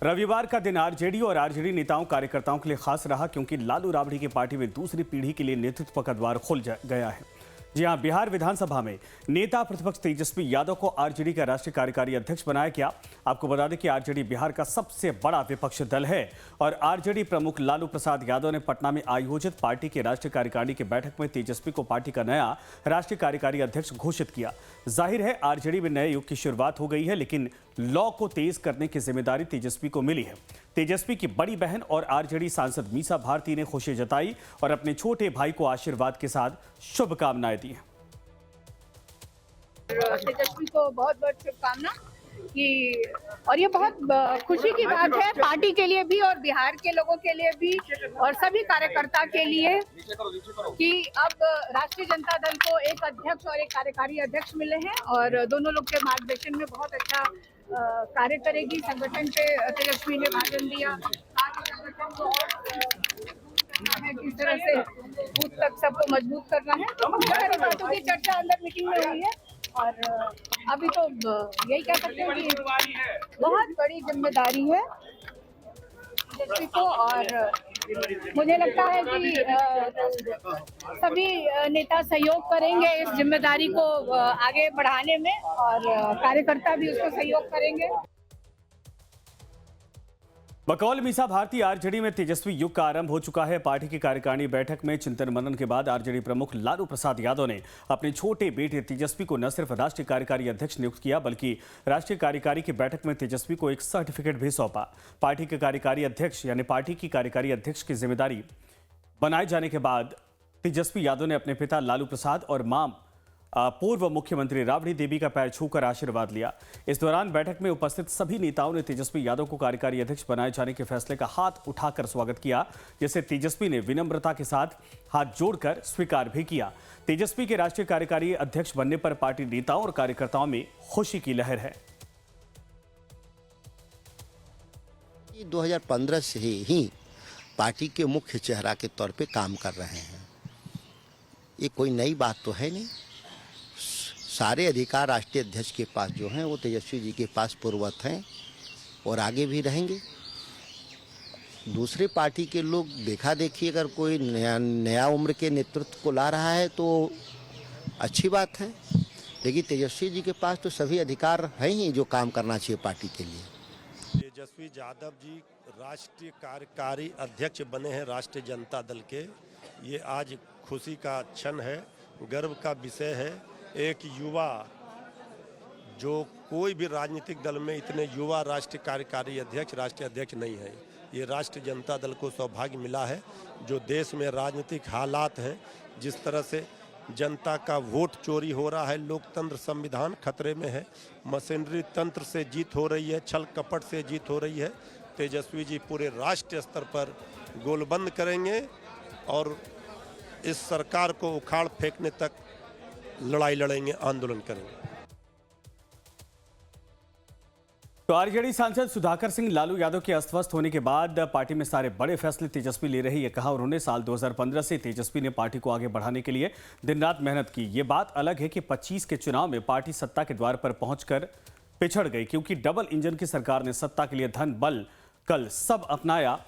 रविवार का दिन आरजेडी और आरजेडी नेताओं कार्यकर्ताओं के लिए खास रहा क्योंकि लालू राबड़ी की पार्टी में दूसरी पीढ़ी के लिए नेतृत्व का द्वार खुल गया है। जी हां, बिहार विधानसभा में नेता प्रतिपक्ष तेजस्वी यादव को आरजेडी का राष्ट्रीय कार्यकारी अध्यक्ष बनाया गया। आपको बता दें कि आरजेडी बिहार का सबसे बड़ा विपक्षी दल है और आरजेडी प्रमुख लालू प्रसाद यादव ने पटना में आयोजित पार्टी के राष्ट्रीय कार्यकारिणी की बैठक में तेजस्वी को पार्टी का नया राष्ट्रीय कार्यकारी अध्यक्ष घोषित किया। जाहिर है आरजेडी में नए युग की शुरुआत हो गई है, लेकिन लॉ को तेज करने की जिम्मेदारी तेजस्वी को मिली है। तेजस्वी की बड़ी बहन और आरजेडी सांसद मीसा भारती ने खुशी जताई और अपने छोटे भाई को आशीर्वाद के साथ शुभकामनाएं दी हैं। तेजस्वी को बहुत बहुत शुभकामना कि और ये बहुत खुशी की बात है पार्टी के लिए भी और बिहार के लोगों के लिए भी और सभी कार्यकर्ता के लिए कि अब राष्ट्रीय जनता दल को एक अध्यक्ष और एक कार्यकारी अध्यक्ष मिले हैं और दोनों लोग के मार्गदर्शन में बहुत अच्छा कार्य करेगी। संगठन पे तेजस्वी ने भाषण दिया, संगठन को किस तरह से बूथ तक सबको मजबूत करना है। बहुत सारी बातों की चर्चा अंदर मीटिंग में हुई है और अभी तो यही कह सकते हैं कि बहुत बड़ी जिम्मेदारी है तेजस्वी को और मुझे लगता है कि सभी नेता सहयोग करेंगे इस जिम्मेदारी को आगे बढ़ाने में और कार्यकर्ता भी उसको सहयोग करेंगे। बकौल मीसा भारती आरजेडी में तेजस्वी युग का आरंभ हो चुका है। पार्टी की कार्यकारिणी बैठक में चिंतन मनन के बाद आरजेडी प्रमुख लालू प्रसाद यादव ने अपने छोटे बेटे तेजस्वी को न सिर्फ राष्ट्रीय कार्यकारी अध्यक्ष नियुक्त किया बल्कि राष्ट्रीय कार्यकारी की बैठक में तेजस्वी को एक सर्टिफिकेट भी सौंपा। पार्टी के कार्यकारी अध्यक्ष यानी पार्टी की कार्यकारी अध्यक्ष की जिम्मेदारी बनाए जाने के बाद तेजस्वी यादव ने अपने पिता लालू प्रसाद और मां पूर्व मुख्यमंत्री राबड़ी देवी का पैर छूकर आशीर्वाद लिया। इस दौरान बैठक में उपस्थित सभी नेताओं ने तेजस्वी यादव को कार्यकारी अध्यक्ष बनाए जाने के फैसले का हाथ उठाकर स्वागत किया, जिसे तेजस्वी ने विनम्रता के साथ हाथ जोड़कर स्वीकार भी किया। तेजस्वी के राष्ट्रीय कार्यकारी अध्यक्ष बनने पर पार्टी नेताओं और कार्यकर्ताओं में खुशी की लहर है। 2015 से ही पार्टी के मुख्य चेहरा के तौर पे काम कर रहे हैं। ये कोई नई बात तो है नहीं। सारे अधिकार राष्ट्रीय अध्यक्ष के पास जो हैं वो तेजस्वी जी के पास पूर्ववत हैं और आगे भी रहेंगे। दूसरे पार्टी के लोग देखा देखी अगर कोई नया उम्र के नेतृत्व को ला रहा है तो अच्छी बात है, लेकिन तेजस्वी जी के पास तो सभी अधिकार हैं ही जो काम करना चाहिए पार्टी के लिए। तेजस्वी यादव जी राष्ट्रीय कार्यकारी अध्यक्ष बने हैं राष्ट्रीय जनता दल के। ये आज खुशी का क्षण है, गर्व का विषय है। एक युवा, जो कोई भी राजनीतिक दल में इतने युवा राष्ट्रीय कार्यकारी अध्यक्ष राष्ट्रीय अध्यक्ष नहीं है। ये राष्ट्रीय जनता दल को सौभाग्य मिला है। जो देश में राजनीतिक हालात हैं, जिस तरह से जनता का वोट चोरी हो रहा है, लोकतंत्र संविधान खतरे में है, मशीनरी तंत्र से जीत हो रही है, छल कपट से जीत हो रही है। तेजस्वी जी पूरे राष्ट्रीय स्तर पर गोलबंद करेंगे और इस सरकार को उखाड़ फेंकने तक लड़ाई लड़ेंगे, आंदोलन करेंगे। तो आरजेडी सांसद सुधाकर सिंह लालू यादव के अस्वस्थ होने के बाद पार्टी में सारे बड़े फैसले तेजस्वी ले रही है, कहा उन्होंने। साल 2015 से तेजस्वी ने पार्टी को आगे बढ़ाने के लिए दिन रात मेहनत की। ये बात अलग है कि 25 के चुनाव में पार्टी सत्ता के द्वार पर पहुंचकर पिछड़ गई, क्योंकि डबल इंजन की सरकार ने सत्ता के लिए धन बल कल सब अपनाया।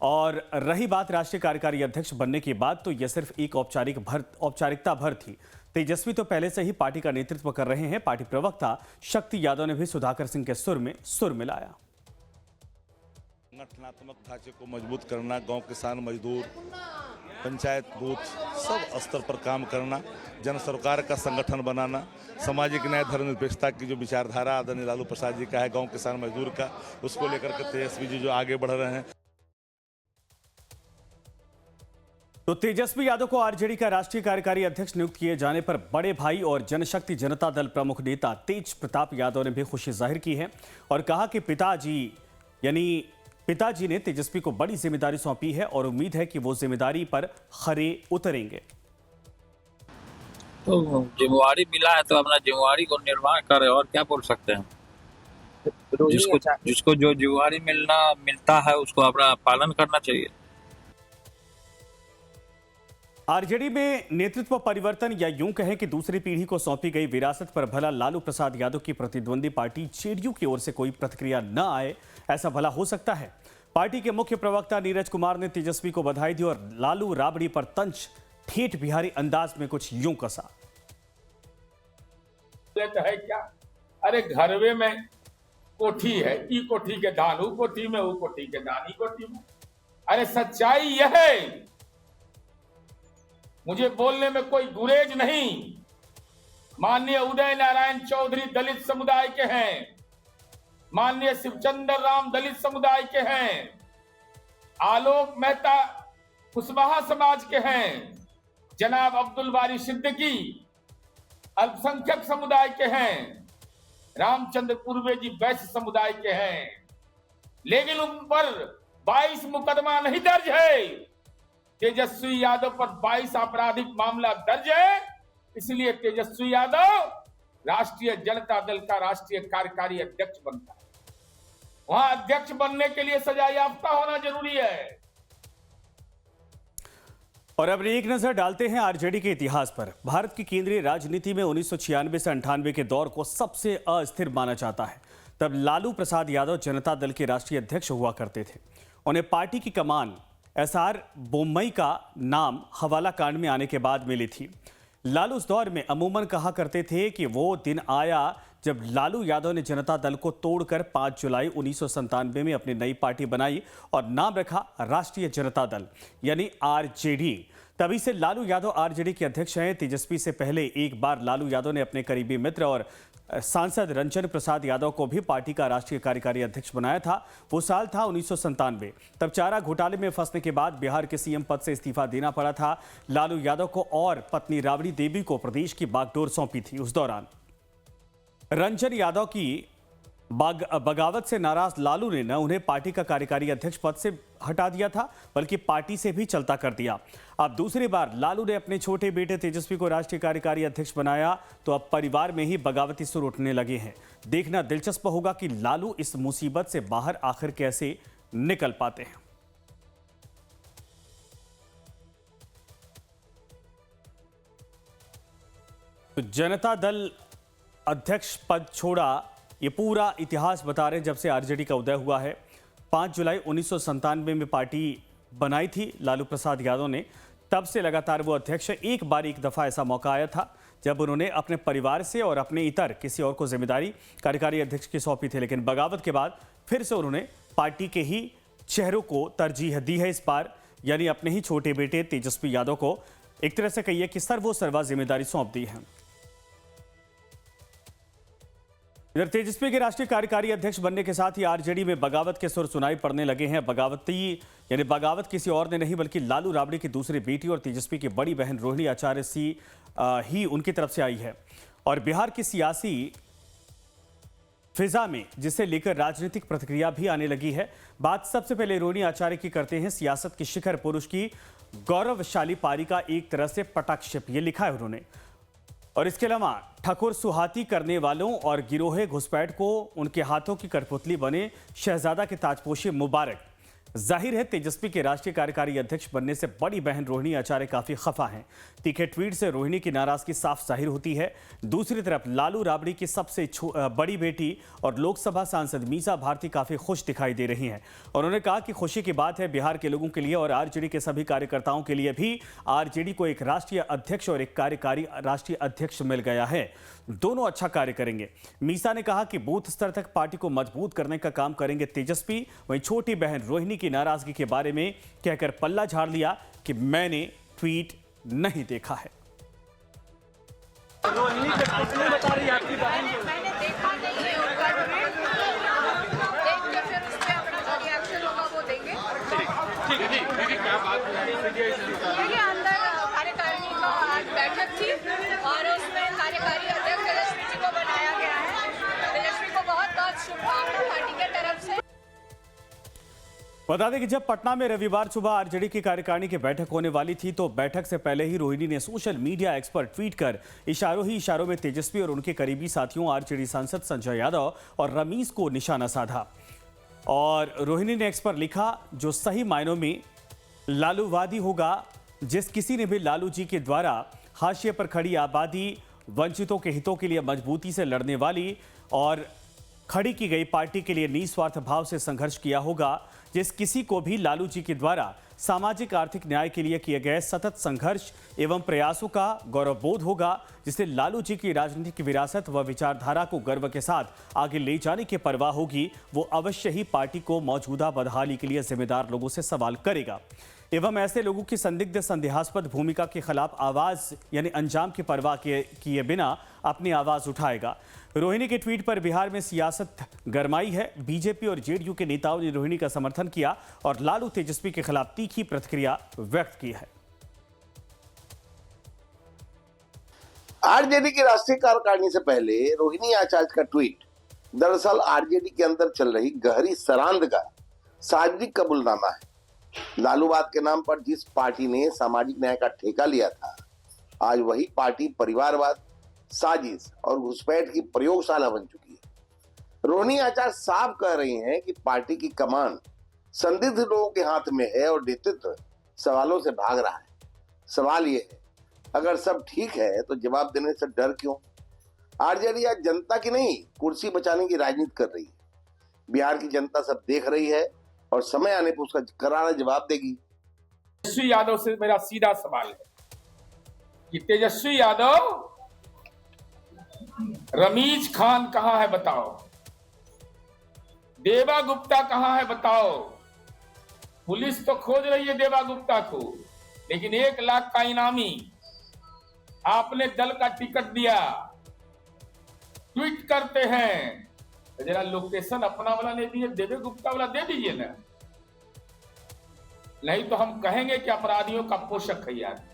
और रही बात राष्ट्रीय कार्यकारी अध्यक्ष बनने की बात, तो यह सिर्फ एक औपचारिकता भर थी। तेजस्वी तो पहले से ही पार्टी का नेतृत्व कर रहे हैं। पार्टी प्रवक्ता शक्ति यादव ने भी सुधाकर सिंह के सुर में सुर मिलाया। संगठनात्मक ढांचे को मजबूत करना, गांव किसान मजदूर पंचायत बूथ सब स्तर पर काम करना, जन सरकार का संगठन बनाना, सामाजिक न्याय धर्मनिरपेक्षता की जो विचारधारा आदरणीय लालू प्रसाद जी का है, गाँव किसान मजदूर का, उसको लेकर के तेजस्वी जी जो आगे बढ़ रहे हैं। तो तेजस्वी यादव को आरजेडी का राष्ट्रीय कार्यकारी अध्यक्ष नियुक्त किए जाने पर बड़े भाई और जनशक्ति जनता दल प्रमुख नेता तेज प्रताप यादव ने भी खुशी जाहिर की है और कहा कि पिताजी ने तेजस्वी को बड़ी जिम्मेदारी सौंपी है और उम्मीद है कि वो जिम्मेदारी पर खरे उतरेंगे। तो जिम्मेवारी मिला है तो अपना जिम्मेवारी को निर्वाह करे, और क्या बोल सकते हैं। जिसको जो जिम्मेवारी मिलता है उसको अपना पालन करना चाहिए। आरजेडी में नेतृत्व परिवर्तन या यूं कहें कि दूसरी पीढ़ी को सौंपी गई विरासत पर भला लालू प्रसाद यादव की प्रतिद्वंदी पार्टी जेडीयू की ओर से कोई प्रतिक्रिया न आए, ऐसा भला हो सकता है? पार्टी के मुख्य प्रवक्ता नीरज कुमार ने तेजस्वी को बधाई दी और लालू राबड़ी पर तंज ठेठ बिहारी अंदाज में कुछ यूं कसा। है क्या? अरे घरवे में कोठी है, ई कोठी के दान ऊ कोठी में, ऊ कोठी के दान ई कोठी में। अरे सच्चाई यह है, मुझे बोलने में कोई गुरेज नहीं। माननीय उदय नारायण चौधरी दलित समुदाय के हैं, माननीय शिवचंद्र राम दलित समुदाय के हैं, आलोक मेहता कुशवाहा समाज के हैं, जनाब अब्दुल बारी सिद्दीकी अल्पसंख्यक समुदाय के हैं, रामचंद्र पूर्वे जी वैश्य समुदाय के हैं। लेकिन उन पर 22 मुकदमा नहीं दर्ज है। तेजस्वी यादव पर 22 आपराधिक मामला दर्ज है। इसलिए तेजस्वी यादव राष्ट्रीय जनता दल का राष्ट्रीय कार्यकारी अध्यक्ष बनता है। वहां अध्यक्ष बनने के लिए सजा याफ्ता होना जरूरी है। और अब एक नजर डालते हैं आरजेडी के इतिहास पर। भारत की केंद्रीय राजनीति में 1996 से 98 के दौर को सबसे अस्थिर माना जाता है। तब लालू प्रसाद यादव जनता दल के राष्ट्रीय अध्यक्ष हुआ करते थे। उन्हें पार्टी की कमान एसआर बोम्मई का नाम हवाला कांड में आने के बाद मिली थी। लालू उस दौर में अमूमन कहा करते थे कि वो दिन आया जब लालू यादव ने जनता दल को तोड़कर 5 जुलाई 1997 में अपनी नई पार्टी बनाई और नाम रखा राष्ट्रीय जनता दल यानी आरजेडी। तभी से लालू यादव आरजेडी के अध्यक्ष हैं। तेजस्वी से पहले एक बार लालू यादव ने अपने करीबी मित्र और सांसद रंजन प्रसाद यादव को भी पार्टी का राष्ट्रीय कार्यकारी अध्यक्ष बनाया था। वो साल था 1997। तब चारा घोटाले में फंसने के बाद बिहार के सीएम पद से इस्तीफा देना पड़ा था लालू यादव को और पत्नी राबड़ी देवी को प्रदेश की बागडोर सौंपी थी। उस दौरान रंजन यादव की बगावत से नाराज लालू ने न उन्हें पार्टी का कार्यकारी अध्यक्ष पद से हटा दिया था बल्कि पार्टी से भी चलता कर दिया। अब दूसरी बार लालू ने अपने छोटे बेटे तेजस्वी को राष्ट्रीय कार्यकारी अध्यक्ष बनाया तो अब परिवार में ही बगावती सुर उठने लगे हैं। देखना दिलचस्प होगा कि लालू इस मुसीबत से बाहर आखिर कैसे निकल पाते हैं। तो जनता दल अध्यक्ष पद छोड़ा, ये पूरा इतिहास बता रहे हैं जब से आरजेडी का उदय हुआ है। 5 जुलाई 1997 में पार्टी बनाई थी लालू प्रसाद यादव ने। तब से लगातार वो अध्यक्ष है। एक दफ़ा ऐसा मौका आया था जब उन्होंने अपने परिवार से और अपने इतर किसी और को जिम्मेदारी कार्यकारी अध्यक्ष की सौंपी थी। लेकिन बगावत के बाद फिर से उन्होंने पार्टी के ही चेहरों को तरजीह दी है इस बार, यानी अपने ही छोटे बेटे तेजस्वी यादव को एक तरह से कहिए कि सर्वोसर्वा जिम्मेदारी सौंप दी है। इधर तेजस्वी के राष्ट्रीय कार्यकारी अध्यक्ष बनने के साथ ही आरजेडी में बगावत के सुर सुनाई पड़ने लगे हैं। बगावत किसी और ने नहीं बल्कि लालू राबड़ी की दूसरी बेटी और तेजस्वी की बड़ी बहन रोहिणी आचार्य ही उनकी तरफ से आई है। और बिहार की सियासी फिजा में जिसे लेकर राजनीतिक प्रतिक्रिया भी आने लगी है। बात सबसे पहले रोहिणी आचार्य की करते हैं। सियासत के शिखर पुरुष की गौरवशाली पारी का एक तरह से पटाक्षेप, ये लिखा है उन्होंने। और इसके अलावा ठकुर सुहाती करने वालों और गिरोहे घुसपैठ को उनके हाथों की कठपुतली बने शहजादा के ताजपोशी मुबारक। जाहिर है तेजस्वी के राष्ट्रीय कार्यकारी अध्यक्ष बनने से बड़ी बहन रोहिणी आचार्य काफी खफा हैं। तीखे ट्वीट से रोहिणी की नाराजगी साफ जाहिर होती है। दूसरी तरफ लालू राबड़ी की सबसे बड़ी बेटी और लोकसभा सांसद मीसा भारती काफी खुश दिखाई दे रही हैं। उन्होंने कहा कि खुशी की बात है बिहार के लोगों के लिए और आरजेडी के सभी कार्यकर्ताओं के लिए भी आरजेडी को एक राष्ट्रीय अध्यक्ष और एक कार्यकारी राष्ट्रीय अध्यक्ष मिल गया है। दोनों अच्छा कार्य करेंगे। मीसा ने कहा कि बूथ स्तर तक पार्टी को मजबूत करने का काम करेंगे तेजस्वी। वहीं छोटी बहन रोहिणी की नाराजगी के बारे में कहकर पल्ला झाड़ लिया कि मैंने ट्वीट नहीं देखा है। मैंने देखा नहीं है उनका ट्वीट। देख के फिर उस पे अपना जो रिएक्शन होगा वो देंगे। देखिए अंदर कार्यकारिणी का आज बैठक थी और उसमें कार्यकारी अध्यक्ष तेजस्वी जी को बनाया गया है। तेजस्वी को बहुत बहुत शुभकामनाएं पार्टी के तरफ से। बता दें कि जब पटना में रविवार सुबह आरजेडी की कार्यकारिणी की बैठक होने वाली थी तो बैठक से पहले ही रोहिणी ने सोशल मीडिया एक्स पर ट्वीट कर इशारों में तेजस्वी और उनके करीबी साथियों आरजेडी सांसद संजय यादव और रमीज को निशाना साधा। और रोहिणी ने एक्स पर लिखा, जो सही मायनों में लालूवादी होगा, जिस किसी ने भी लालू जी के द्वारा हाशिए पर खड़ी आबादी, वंचितों के हितों के लिए मजबूती से लड़ने वाली और खड़ी की गई पार्टी के लिए निस्वार्थ भाव से संघर्ष किया होगा। जिस किसी को भी लालू जी के द्वारा सामाजिक आर्थिक न्याय के लिए किए गए सतत संघर्ष एवं प्रयासों का गौरवबोध होगा, जिसे लालू जी की राजनीतिक विरासत व विचारधारा को गर्व के साथ आगे ले जाने की परवाह होगी, वो अवश्य ही पार्टी को मौजूदा बदहाली के लिए जिम्मेदार लोगों से सवाल करेगा एवं ऐसे लोगों की संदिग्ध संदेहास्पद भूमिका के खिलाफ आवाज यानी अंजाम की परवाह किए बिना अपनी आवाज उठाएगा। रोहिणी के ट्वीट पर बिहार में सियासत गरमाई है। बीजेपी और जेडीयू के नेताओं ने रोहिणी का समर्थन किया और लालू तेजस्वी के खिलाफ तीखी प्रतिक्रिया व्यक्त की है। आरजेडी की राष्ट्रीय कार्यकारिणी से पहले रोहिणी आचार्य का ट्वीट दरअसल आरजेडी के अंदर चल रही गहरी सरांद का सार्वजनिक कबूलनामा है। लालूवाद के नाम पर जिस पार्टी ने सामाजिक न्याय का ठेका लिया था, आज वही पार्टी परिवारवाद, साजिश और घुसपैठ की प्रयोगशाला बन चुकी है। रोहिणी आचार्य साफ कह रही हैं कि पार्टी की कमान संदिग्ध लोगों के हाथ में है और नेतृत्व सवालों से भाग रहा है। सवाल ये है, अगर सब ठीक है तो जवाब देने से डर क्यों? आरजेडी आज जनता की नहीं, कुर्सी बचाने की राजनीति कर रही है। बिहार की जनता सब देख रही है और समय आने पर उसका करारा जवाब देगी। तेजस्वी यादव से मेरा सीधा सवाल है कि तेजस्वी यादव, रमीज खान कहां है बताओ, देवा गुप्ता कहां है बताओ। पुलिस तो खोज रही है देवा गुप्ता को, लेकिन 1 लाख का इनामी आपने दल का टिकट दिया, ट्वीट करते हैं, तो जरा लोकेशन अपना वाला नहीं दिए, देवे गुप्ता वाला दे दीजिए ना, नहीं तो हम कहेंगे कि अपराधियों का पोषक है यार।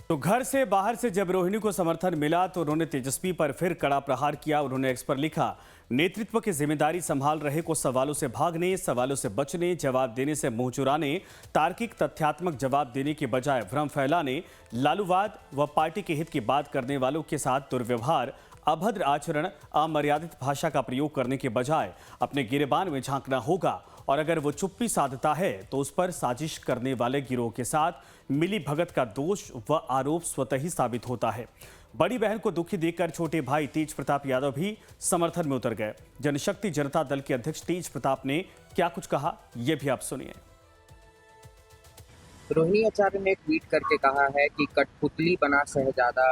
तो घर से बाहर से जब रोहिणी को समर्थन मिला तो उन्होंने तेजस्वी पर फिर कड़ा प्रहार किया। उन्होंने एक्स पर लिखा, नेतृत्व की जिम्मेदारी संभाल रहे को सवालों से भागने, सवालों से बचने, जवाब देने से मुंह चुराने, तार्किक तथ्यात्मक जवाब देने के बजाय भ्रम फैलाने, लालूवाद व पार्टी के हित की बात करने वालों के साथ दुर्व्यवहार, अभद्र आचरण, अमर्यादित भाषा का प्रयोग करने के बजाय अपने गिरेबान में झांकना होगा और अगर वो चुप्पी साधता है तो उस पर साजिश करने वाले गिरोह के साथ मिली भगत का दोष व आरोप स्वतः ही साबित होता है। बड़ी बहन को दुखी देखकर छोटे भाई तेज प्रताप यादव भी समर्थन में उतर गए। जनशक्ति जनता दल के अध्यक्ष तेज प्रताप ने क्या कुछ कहा, ये भी आप सुनिए। रोहिणी आचार्य ने ट्वीट करके कहा है कि कठपुतली बना शहजादा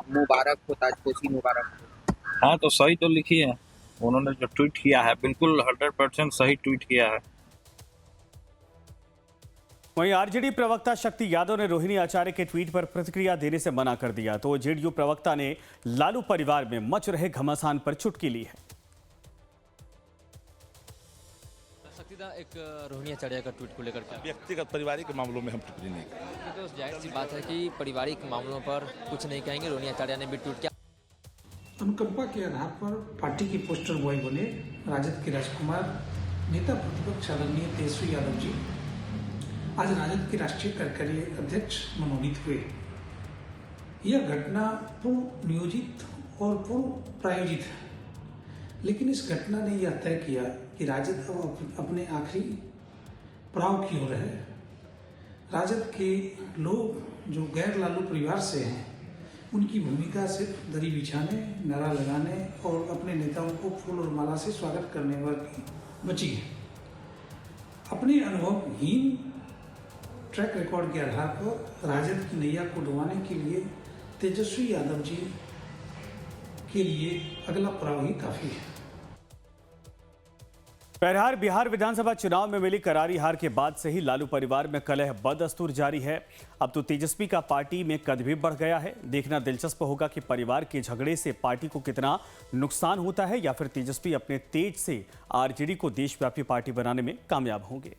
मुबारक हो, ताजपोशी मुबारक हो। हाँ, तो सही तो लिखी है उन्होंने जो ट्वीट किया है, बिल्कुल 100% सही ट्वीट किया है। वहीं आरजेडी प्रवक्ता शक्ति यादव ने रोहिणी आचार्य के ट्वीट पर प्रतिक्रिया देने से मना कर दिया, तो जेडीयू प्रवक्ता ने लालू परिवार में मच रहे घमासान पर चुटकी ली है। एक रोहिणी आचार्य का ट्वीट को लेकर व्यक्तिगत पारिवारिक मामलों में हम टिप्पणी नहीं करेंगे। तो जाहिर सी बात है कि पारिवारिक मामलों पर कुछ नहीं कहेंगे। रोहिणी आचार्य ने भी ट्वीट किया। अनुकंपा के आधार पर पार्टी के पोस्टर बॉय बने राजद के राजकुमार, नेता प्रतिपक्ष आदरणीय तेजस्वी यादव जी आज राजद के राष्ट्रीय कार्यकारी अध्यक्ष मनोनीत हुए। यह घटना पूर्व नियोजित और पूर्व प्रायोजित है, लेकिन इस घटना ने यह तय किया कि राजद अब अपने आखिरी पड़ाव की ओर है। राजद के लोग जो गैर लालू परिवार से हैं, उनकी भूमिका सिर्फ दरी बिछाने, नारा लगाने और अपने नेताओं को फूल और माला से स्वागत करने पर बची है। अपने अनुभवहीन ट्रैक रिकॉर्ड के आधार पर राजद की नैया को डुबाने के लिए तेजस्वी यादव जी के लिए अगला पड़ाव ही काफी है। बहरहाल बिहार विधानसभा चुनाव में मिली करारी हार के बाद से ही लालू परिवार में कलह बदस्तूर जारी है। अब तो तेजस्वी का पार्टी में कद भी बढ़ गया है। देखना दिलचस्प होगा कि परिवार के झगड़े से पार्टी को कितना नुकसान होता है या फिर तेजस्वी अपने तेज से आरजेडी को देशव्यापी पार्टी बनाने में कामयाब होंगे।